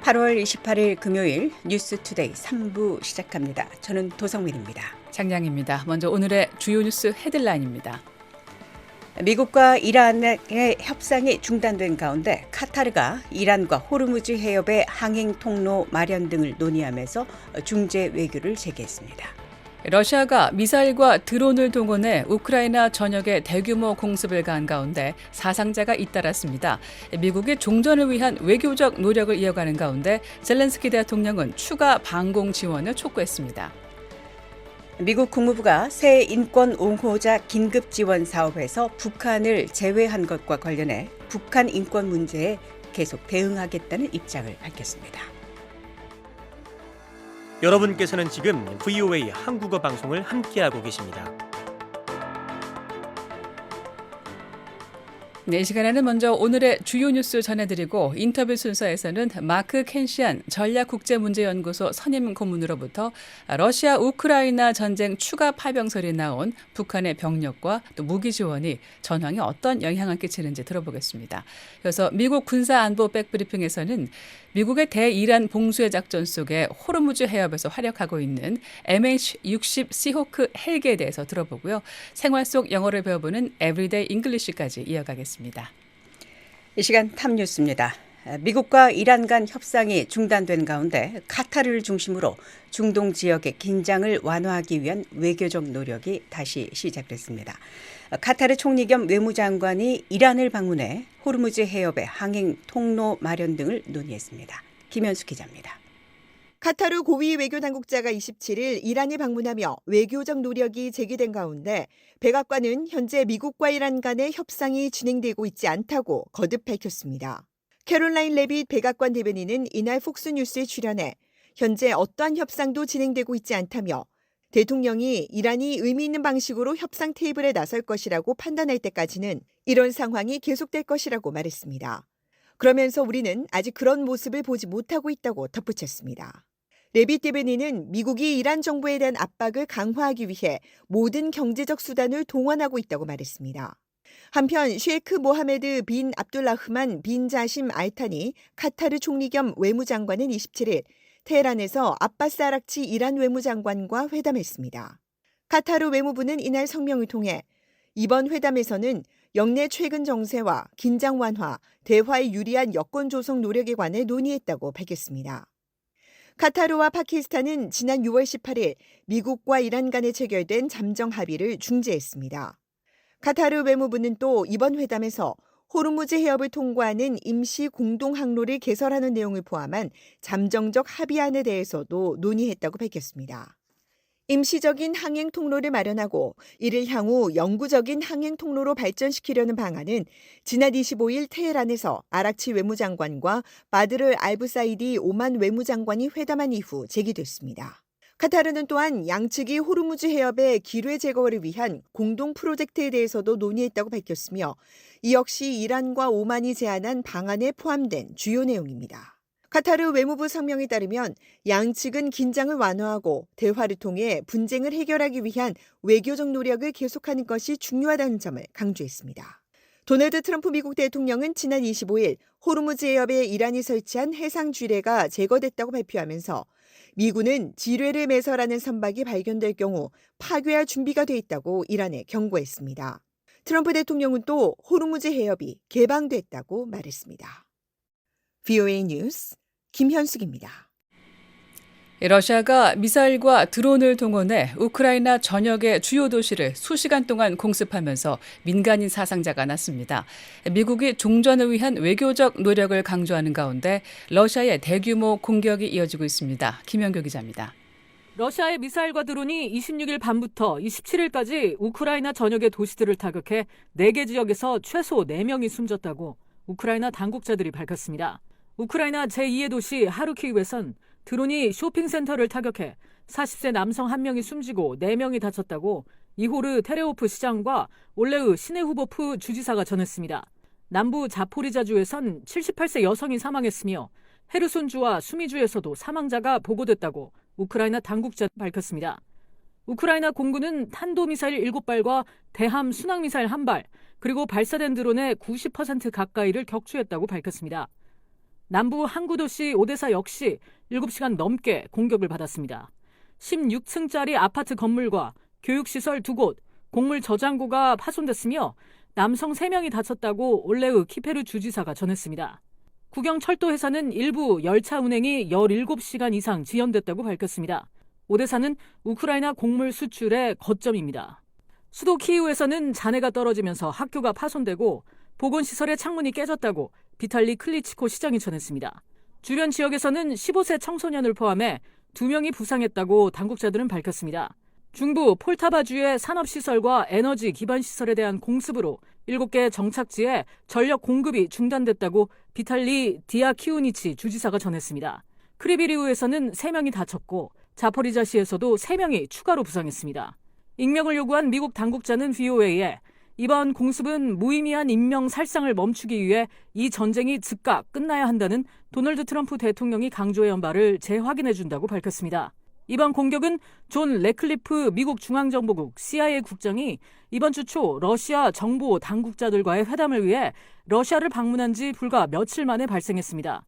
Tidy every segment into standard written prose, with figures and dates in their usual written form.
8월 28일 금요일 뉴스투데이 3부 시작합니다. 저는 도성민입니다. 장량입니다. 먼저 오늘의 주요 뉴스 헤드라인입니다. 미국과 이란의 협상이 중단된 가운데 카타르가 이란과 호르무즈 해협의 항행 통로 마련 등을 논의하면서 중재 외교를 제기했습니다. 러시아가 미사일과 드론을 동원해 우크라이나 전역에 대규모 공습을 가한 가운데 사상자가 잇따랐습니다. 미국의 종전을 위한 외교적 노력을 이어가는 가운데 젤렌스키 대통령은 추가 방공 지원을 촉구했습니다. 미국 국무부가 새 인권 옹호자 긴급 지원 사업에서 북한을 제외한 것과 관련해 북한 인권 문제에 계속 대응하겠다는 입장을 밝혔습니다. 여러분께서는 지금 VOA 한국어 방송을 함께하고 계십니다. 네, 이 시간에는 먼저 오늘의 주요 뉴스 전해드리고 인터뷰 순서에서는 마크 켄시안 전략국제문제연구소 선임 고문으로부터 러시아 우크라이나 전쟁 추가 파병설이 나온 북한의 병력과 또 무기 지원이 전황에 어떤 영향을 끼치는지 들어보겠습니다. 이어서 미국 군사안보 백브리핑에서는 미국의 대이란 봉쇄 작전 속에 호르무즈 해협에서 활약하고 있는 MH-60 시호크 헬기에 대해서 들어보고요. 생활 속 영어를 배워보는 에브리데이 잉글리시까지 이어가겠습니다. 이 시간 탑뉴스입니다. 미국과 이란 간 협상이 중단된 가운데 카타르를 중심으로 중동 지역의 긴장을 완화하기 위한 외교적 노력이 다시 시작됐습니다. 카타르 총리 겸 외무장관이 이란을 방문해 호르무즈 해협의 항행 통로 마련 등을 논의했습니다. 김현수 기자입니다. 카타르 고위 외교당국자가 27일 이란을 방문하며 외교적 노력이 제기된 가운데 백악관은 현재 미국과 이란 간의 협상이 진행되고 있지 않다고 거듭 밝혔습니다. 캐롤라인 레빗 백악관 대변인은 이날 폭스뉴스에 출연해 현재 어떠한 협상도 진행되고 있지 않다며 대통령이 이란이 의미 있는 방식으로 협상 테이블에 나설 것이라고 판단할 때까지는 이런 상황이 계속될 것이라고 말했습니다. 그러면서 우리는 아직 그런 모습을 보지 못하고 있다고 덧붙였습니다. 레빗 대변인은 미국이 이란 정부에 대한 압박을 강화하기 위해 모든 경제적 수단을 동원하고 있다고 말했습니다. 한편 셰이크 모하메드 빈 압둘라흐만 빈 자심 알탄이 카타르 총리 겸 외무장관은 27일 테헤란에서 아바스 아락치 이란 외무장관과 회담했습니다. 카타르 외무부는 이날 성명을 통해 이번 회담에서는 역내 최근 정세와 긴장 완화, 대화에 유리한 여건 조성 노력에 관해 논의했다고 밝혔습니다. 카타르와 파키스탄은 지난 6월 18일 미국과 이란 간에 체결된 잠정 합의를 중재했습니다. 카타르 외무부는 또 이번 회담에서 호르무즈 해협을 통과하는 임시 공동 항로를 개설하는 내용을 포함한 잠정적 합의안에 대해서도 논의했다고 밝혔습니다. 임시적인 항행 통로를 마련하고 이를 향후 영구적인 항행 통로로 발전시키려는 방안은 지난 25일 테헤란에서 아락치 외무장관과 바드르 알부사이디 오만 외무장관이 회담한 이후 제기됐습니다. 카타르는 또한 양측이 호르무즈 해협의 기뢰 제거를 위한 공동 프로젝트에 대해서도 논의했다고 밝혔으며 이 역시 이란과 오만이 제안한 방안에 포함된 주요 내용입니다. 카타르 외무부 성명에 따르면 양측은 긴장을 완화하고 대화를 통해 분쟁을 해결하기 위한 외교적 노력을 계속하는 것이 중요하다는 점을 강조했습니다. 도널드 트럼프 미국 대통령은 지난 25일 호르무즈 해협에 이란이 설치한 해상 쥐뢰가 제거됐다고 발표하면서 미군은 지뢰를 매설하는 선박이 발견될 경우 파괴할 준비가 돼 있다고 이란에 경고했습니다. 트럼프 대통령은 또 호르무즈 해협이 개방됐다고 말했습니다. VOA 뉴스 김현숙입니다. 러시아가 미사일과 드론을 동원해 우크라이나 전역의 주요 도시를 수시간 동안 공습하면서 민간인 사상자가 났습니다. 미국이 종전을 위한 외교적 노력을 강조하는 가운데 러시아의 대규모 공격이 이어지고 있습니다. 김현교 기자입니다. 러시아의 미사일과 드론이 26일 밤부터 27일까지 우크라이나 전역의 도시들을 타격해 4개 지역에서 최소 4명이 숨졌다고 우크라이나 당국자들이 밝혔습니다. 우크라이나 제2의 도시 하르키우에선 드론이 쇼핑센터를 타격해 40세 남성 1명이 숨지고 4명이 다쳤다고 이호르 테레오프 시장과 올레우 시네후보프 주지사가 전했습니다. 남부 자포리자주에선 78세 여성이 사망했으며 헤르손주와 수미주에서도 사망자가 보고됐다고 우크라이나 당국자가 밝혔습니다. 우크라이나 공군은 탄도미사일 7발과 대함 순항미사일 1발, 그리고 발사된 드론의 90% 가까이를 격추했다고 밝혔습니다. 남부 항구 도시 오데사 역시 7시간 넘게 공격을 받았습니다. 16층짜리 아파트 건물과 교육시설 2곳, 곡물 저장고가 파손됐으며 남성 3명이 다쳤다고 올레우 키페르 주지사가 전했습니다. 국영철도회사는 일부 열차 운행이 17시간 이상 지연됐다고 밝혔습니다. 오데사는 우크라이나 곡물 수출의 거점입니다. 수도 키이우에서는 잔해가 떨어지면서 학교가 파손되고 보건시설의 창문이 깨졌다고 비탈리 클리치코 시장이 전했습니다. 주변 지역에서는 15세 청소년을 포함해 2명이 부상했다고 당국자들은 밝혔습니다. 중부 폴타바주의 산업시설과 에너지 기반시설에 대한 공습으로 7개 정착지에 전력 공급이 중단됐다고 비탈리 디아키우니치 주지사가 전했습니다. 크리비리우에서는 3명이 다쳤고 자포리자시에서도 3명이 추가로 부상했습니다. 익명을 요구한 미국 당국자는 VOA에 이번 공습은 무의미한 인명 살상을 멈추기 위해 이 전쟁이 즉각 끝나야 한다는 도널드 트럼프 대통령이 강조해온 바를 재확인해준다고 밝혔습니다. 이번 공격은 존 레클리프 미국 중앙정보국 CIA 국장이 이번 주 초 러시아 정보 당국자들과의 회담을 위해 러시아를 방문한 지 불과 며칠 만에 발생했습니다.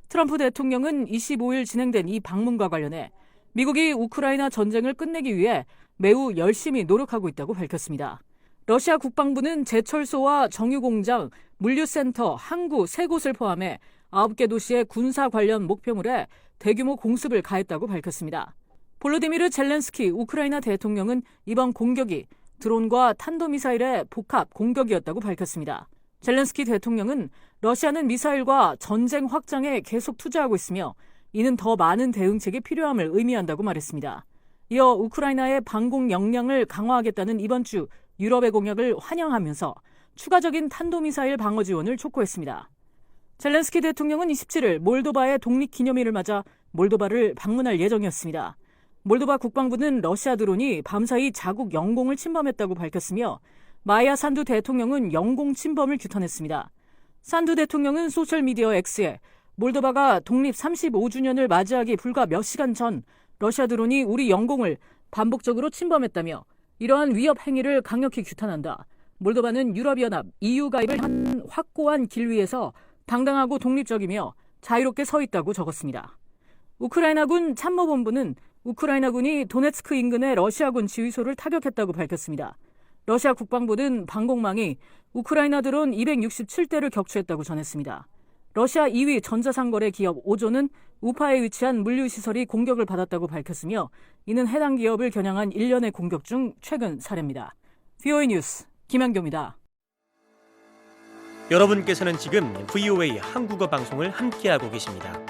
트럼프 대통령은 25일 진행된 이 방문과 관련해 미국이 우크라이나 전쟁을 끝내기 위해 매우 열심히 노력하고 있다고 밝혔습니다. 러시아 국방부는 제철소와 정유공장, 물류센터, 항구 3곳을 포함해 9개 도시의 군사 관련 목표물에 대규모 공습을 가했다고 밝혔습니다. 볼로디미르 젤렌스키 우크라이나 대통령은 이번 공격이 드론과 탄도미사일의 복합 공격이었다고 밝혔습니다. 젤렌스키 대통령은 러시아는 미사일과 전쟁 확장에 계속 투자하고 있으며 이는 더 많은 대응책이 필요함을 의미한다고 말했습니다. 이어 우크라이나의 방공 역량을 강화하겠다는 이번 주 유럽의 공약을 환영하면서 추가적인 탄도미사일 방어 지원을 촉구했습니다. 젤렌스키 대통령은 27일 몰도바의 독립기념일을 맞아 몰도바를 방문할 예정이었습니다. 몰도바 국방부는 러시아 드론이 밤사이 자국 영공을 침범했다고 밝혔으며 마야 산두 대통령은 영공 침범을 규탄했습니다. 산두 대통령은 소셜미디어 X에 몰도바가 독립 35주년을 맞이하기 불과 몇 시간 전 러시아 드론이 우리 영공을 반복적으로 침범했다며 이러한 위협 행위를 강력히 규탄한다. 몰도바는 유럽연합 EU 가입을 한 확고한 길 위에서 당당하고 독립적이며 자유롭게 서 있다고 적었습니다. 우크라이나군 참모본부는 우크라이나군이 도네츠크 인근의 러시아군 지휘소를 타격했다고 밝혔습니다. 러시아 국방부는 방공망이 우크라이나 드론 267대를 격추했다고 전했습니다. 러시아 2위 전자상거래 기업 오조는 우파에 위치한 물류시설이 공격을 받았다고 밝혔으며 이는 해당 기업을 겨냥한 일련의 공격 중 최근 사례입니다. VOA 뉴스 김현경입니다. 여러분께서는 지금 VOA 한국어 방송을 함께하고 계십니다.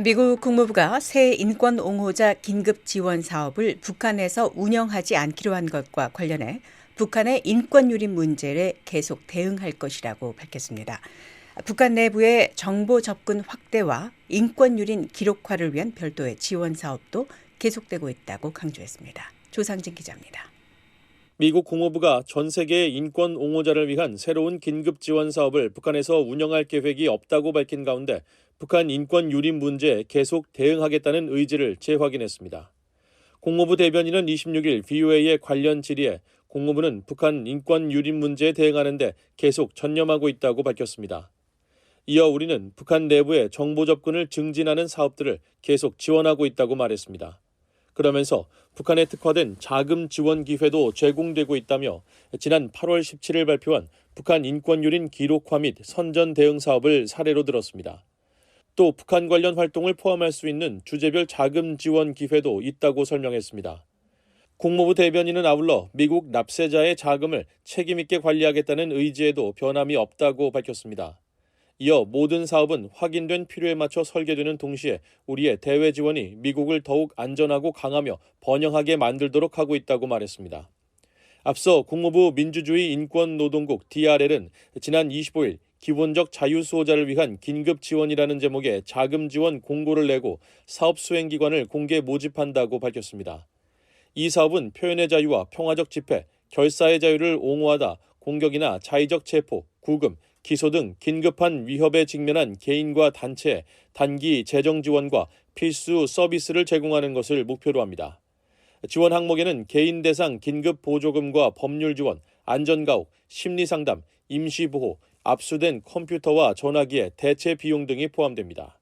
미국 국무부가 새 인권 옹호자 긴급 지원 사업을 북한에서 운영하지 않기로 한 것과 관련해 북한의 인권 유린 문제에 계속 대응할 것이라고 밝혔습니다. 북한 내부의 정보 접근 확대와 인권 유린 기록화를 위한 별도의 지원 사업도 계속되고 있다고 강조했습니다. 조상진 기자입니다. 미국 국무부가 전 세계의 인권 옹호자를 위한 새로운 긴급 지원 사업을 북한에서 운영할 계획이 없다고 밝힌 가운데 북한 인권 유린 문제에 계속 대응하겠다는 의지를 재확인했습니다. 국무부 대변인은 26일 VOA의 관련 질의에 국무부는 북한 인권 유린 문제에 대응하는 데 계속 전념하고 있다고 밝혔습니다. 이어 우리는 북한 내부의 정보 접근을 증진하는 사업들을 계속 지원하고 있다고 말했습니다. 그러면서 북한에 특화된 자금 지원 기회도 제공되고 있다며 지난 8월 17일 발표한 북한 인권 유린 기록화 및 선전 대응 사업을 사례로 들었습니다. 또 북한 관련 활동을 포함할 수 있는 주제별 자금 지원 기회도 있다고 설명했습니다. 국무부 대변인은 아울러 미국 납세자의 자금을 책임 있게 관리하겠다는 의지에도 변함이 없다고 밝혔습니다. 이어 모든 사업은 확인된 필요에 맞춰 설계되는 동시에 우리의 대외 지원이 미국을 더욱 안전하고 강하며 번영하게 만들도록 하고 있다고 말했습니다. 앞서 국무부 민주주의 인권노동국 DRL은 지난 25일 기본적 자유 수호자를 위한 긴급 지원이라는 제목의 자금 지원 공고를 내고 사업 수행기관을 공개 모집한다고 밝혔습니다. 이 사업은 표현의 자유와 평화적 집회, 결사의 자유를 옹호하다 공격이나 자의적 체포, 구금, 기소 등 긴급한 위협에 직면한 개인과 단체에 단기 재정 지원과 필수 서비스를 제공하는 것을 목표로 합니다. 지원 항목에는 개인 대상 긴급 보조금과 법률 지원, 안전가옥, 심리상담, 임시보호, 압수된 컴퓨터와 전화기의 대체 비용 등이 포함됩니다.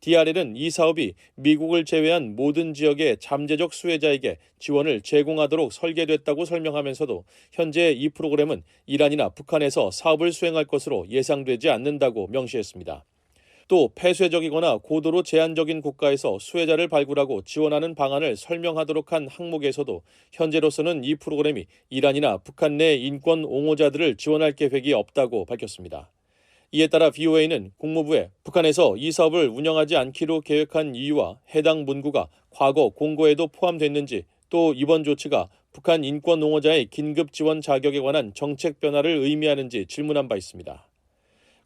DRL은 이 사업이 미국을 제외한 모든 지역의 잠재적 수혜자에게 지원을 제공하도록 설계됐다고 설명하면서도 현재 이 프로그램은 이란이나 북한에서 사업을 수행할 것으로 예상되지 않는다고 명시했습니다. 또 폐쇄적이거나 고도로 제한적인 국가에서 수혜자를 발굴하고 지원하는 방안을 설명하도록 한 항목에서도 현재로서는 이 프로그램이 이란이나 북한 내 인권 옹호자들을 지원할 계획이 없다고 밝혔습니다. 이에 따라 VOA는 국무부에 북한에서 이 사업을 운영하지 않기로 계획한 이유와 해당 문구가 과거 공고에도 포함됐는지, 또 이번 조치가 북한 인권 옹호자의 긴급 지원 자격에 관한 정책 변화를 의미하는지 질문한 바 있습니다.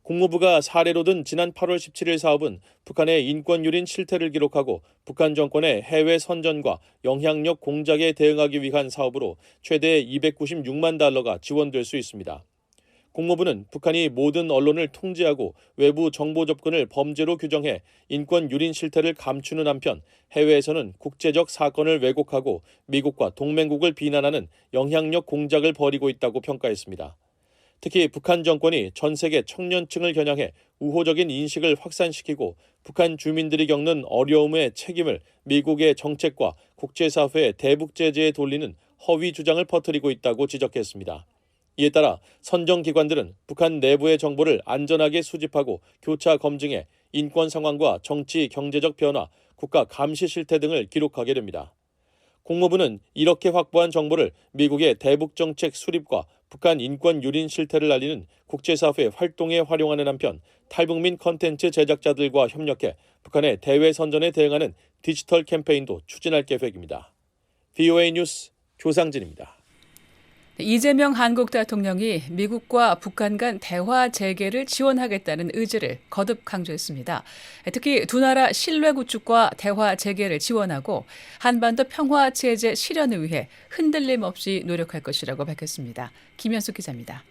국무부가 사례로 든 지난 8월 17일 사업은 북한의 인권 유린 실태를 기록하고 북한 정권의 해외 선전과 영향력 공작에 대응하기 위한 사업으로 최대 296만 달러가 지원될 수 있습니다. 국무부는 북한이 모든 언론을 통제하고 외부 정보 접근을 범죄로 규정해 인권 유린 실태를 감추는 한편 해외에서는 국제적 사건을 왜곡하고 미국과 동맹국을 비난하는 영향력 공작을 벌이고 있다고 평가했습니다. 특히 북한 정권이 전 세계 청년층을 겨냥해 우호적인 인식을 확산시키고 북한 주민들이 겪는 어려움의 책임을 미국의 정책과 국제사회의 대북 제재에 돌리는 허위 주장을 퍼뜨리고 있다고 지적했습니다. 이에 따라 선정기관들은 북한 내부의 정보를 안전하게 수집하고 교차 검증해 인권 상황과 정치, 경제적 변화, 국가 감시 실태 등을 기록하게 됩니다. 국무부는 이렇게 확보한 정보를 미국의 대북 정책 수립과 북한 인권 유린 실태를 알리는 국제사회 활동에 활용하는 한편 탈북민 컨텐츠 제작자들과 협력해 북한의 대외 선전에 대응하는 디지털 캠페인도 추진할 계획입니다. VOA 뉴스 조상진입니다. 이재명 한국 대통령이 미국과 북한 간 대화 재개를 지원하겠다는 의지를 거듭 강조했습니다. 특히 두 나라 신뢰 구축과 대화 재개를 지원하고 한반도 평화 체제 실현을 위해 흔들림 없이 노력할 것이라고 밝혔습니다. 김현숙 기자입니다.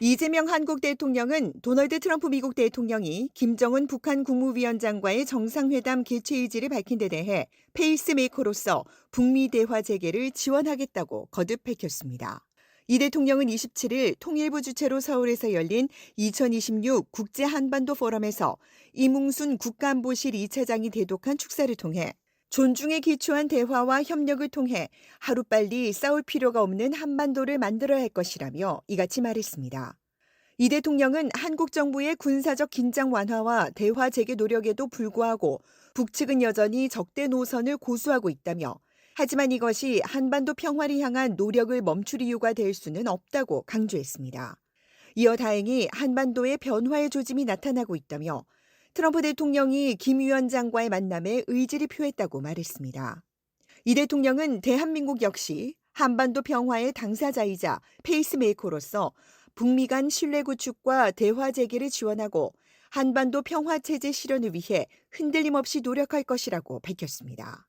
이재명 한국 대통령은 도널드 트럼프 미국 대통령이 김정은 북한 국무위원장과의 정상회담 개최 의지를 밝힌 데 대해 페이스메이커로서 북미 대화 재개를 지원하겠다고 거듭 밝혔습니다. 이 대통령은 27일 통일부 주최로 서울에서 열린 2026 국제 한반도 포럼에서 이뭉순 국가안보실 2차장이 대독한 축사를 통해 존중에 기초한 대화와 협력을 통해 하루빨리 싸울 필요가 없는 한반도를 만들어야 할 것이라며 이같이 말했습니다. 이 대통령은 한국 정부의 군사적 긴장 완화와 대화 재개 노력에도 불구하고 북측은 여전히 적대 노선을 고수하고 있다며 하지만 이것이 한반도 평화를 향한 노력을 멈출 이유가 될 수는 없다고 강조했습니다. 이어 다행히 한반도의 변화의 조짐이 나타나고 있다며 트럼프 대통령이 김 위원장과의 만남에 의지를 표했다고 말했습니다. 이 대통령은 대한민국 역시 한반도 평화의 당사자이자 페이스메이커로서 북미 간 신뢰 구축과 대화 재개를 지원하고 한반도 평화 체제 실현을 위해 흔들림 없이 노력할 것이라고 밝혔습니다.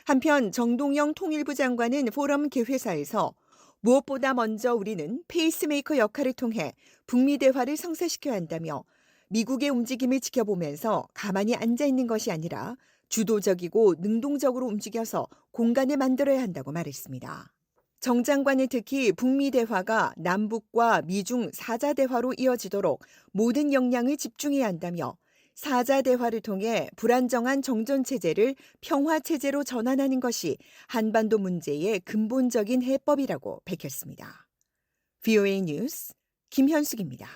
한편 정동영 통일부 장관은 포럼 개회사에서 무엇보다 먼저 우리는 페이스메이커 역할을 통해 북미 대화를 성사시켜야 한다며 미국의 움직임을 지켜보면서 가만히 앉아 있는 것이 아니라 주도적이고 능동적으로 움직여서 공간을 만들어야 한다고 말했습니다. 정 장관은 특히 북미 대화가 남북과 미중 4자 대화로 이어지도록 모든 역량을 집중해야 한다며 4자 대화를 통해 불안정한 정전체제를 평화체제로 전환하는 것이 한반도 문제의 근본적인 해법이라고 밝혔습니다. VOA 뉴스 김현숙입니다.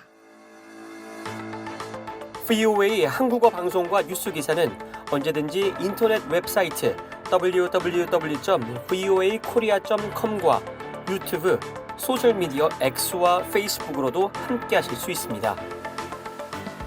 VOA 한국어 방송과 뉴스 기사는 언제든지 인터넷 웹사이트 www.voakorea.com과 유튜브, 소셜미디어 X와 페이스북으로도 함께하실 수 있습니다.